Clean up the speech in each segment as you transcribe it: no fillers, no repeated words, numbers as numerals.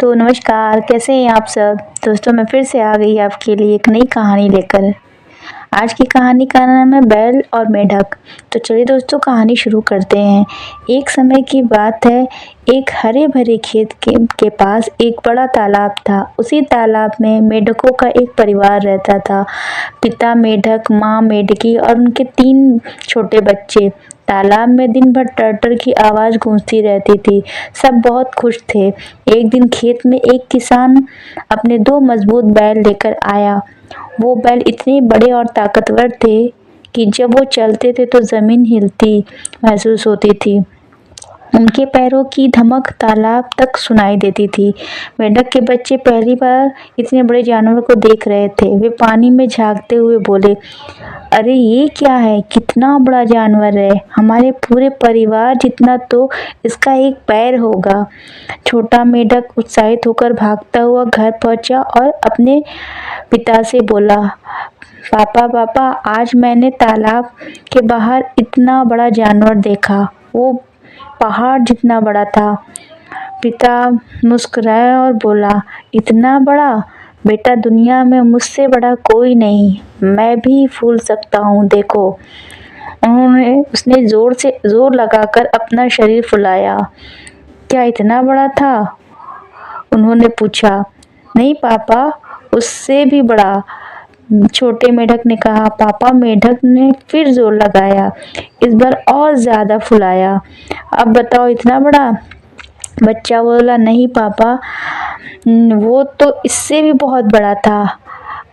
तो नमस्कार, कैसे हैं आप सब। दोस्तों मैं फिर से आ गई आपके लिए एक नई कहानी लेकर। आज की कहानी का नाम है बैल और मेढक। तो चलिए दोस्तों कहानी शुरू करते हैं। एक समय की बात है, एक हरे भरे खेत के पास एक बड़ा तालाब था। उसी तालाब में मेढकों का एक परिवार रहता था। पिता मेढक, माँ मेढकी और उनके 3 छोटे बच्चे। तालाब में दिन भर टर की आवाज़ गूंजती रहती थी। सब बहुत खुश थे। एक दिन खेत में एक किसान अपने 2 मजबूत बैल लेकर आया। वो बैल इतने बड़े और ताकतवर थे कि जब वो चलते थे तो ज़मीन हिलती महसूस होती थी। उनके पैरों की धमक तालाब तक सुनाई देती थी। मेंढक के बच्चे पहली बार इतने बड़े जानवर को देख रहे थे। वे पानी में झांकते हुए बोले, अरे ये क्या है, कितना बड़ा जानवर है, हमारे पूरे परिवार जितना तो इसका एक पैर होगा। छोटा मेंढक उत्साहित होकर भागता हुआ घर पहुंचा और अपने पिता से बोला, पापा पापा, आज मैंने तालाब के बाहर इतना बड़ा जानवर देखा। वो पहाड़ जितना बड़ा था। पिता मुस्कुराया और बोला, इतना बड़ा? बेटा, दुनिया में मुझसे बड़ा कोई नहीं, मैं भी फूल सकता हूँ, देखो। उसने जोर लगाकर अपना शरीर फुलाया। क्या इतना बड़ा था? उन्होंने पूछा। नहीं पापा, उससे भी बड़ा, छोटे मेढक ने कहा। पापा मेढक ने फिर जोर लगाया, इस बार और ज्यादा फुलाया। अब बताओ, इतना बड़ा? बच्चा बोला, नहीं पापा, वो तो इससे भी बहुत बड़ा था।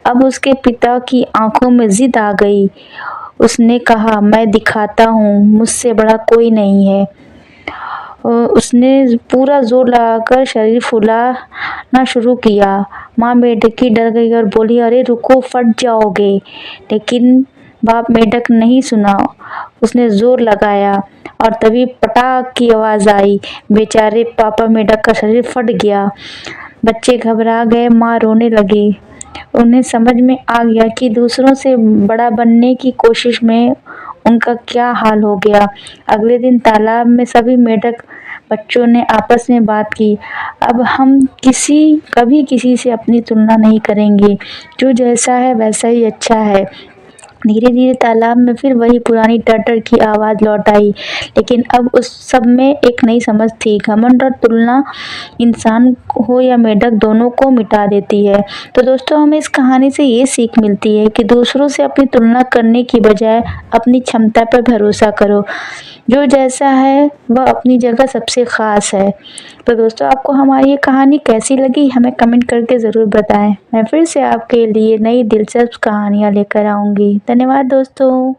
अब उसके पिता की आंखों में जिद आ गई। उसने कहा, मैं दिखाता हूँ, मुझसे बड़ा कोई नहीं है। उसने पूरा जोर लगाकर शरीर फुलाना शुरू किया। माँ मेढकी डर गई और बोली, अरे रुको, फट जाओगे। लेकिन बाप मेढक नहीं सुना। उसने जोर लगाया और तभी पटाख की आवाज़ आई। बेचारे पापा मेढक का शरीर फट गया। बच्चे घबरा गए, माँ रोने लगी। उन्हें समझ में आ गया कि दूसरों से बड़ा बनने की कोशिश में उनका क्या हाल हो गया। अगले दिन तालाब में सभी मेढक बच्चों ने आपस में बात की, अब हम कभी किसी से अपनी तुलना नहीं करेंगे। जो जैसा है वैसा ही अच्छा है। धीरे धीरे तालाब में फिर वही पुरानी टर की आवाज़ लौट आई। लेकिन अब उस सब में एक नई समझ थी। घमंड और तुलना इंसान हो या मेढक, दोनों को मिटा देती है। तो दोस्तों हमें इस कहानी से ये सीख मिलती है कि दूसरों से अपनी तुलना करने की बजाय अपनी क्षमता पर भरोसा करो। जो जैसा है वह अपनी जगह सबसे ख़ास है। तो दोस्तों आपको हमारी ये कहानी कैसी लगी, हमें कमेंट करके ज़रूर बताएं। मैं फिर से आपके लिए नई दिलचस्प कहानियाँ लेकर आऊँगी। धन्यवाद दोस्तों।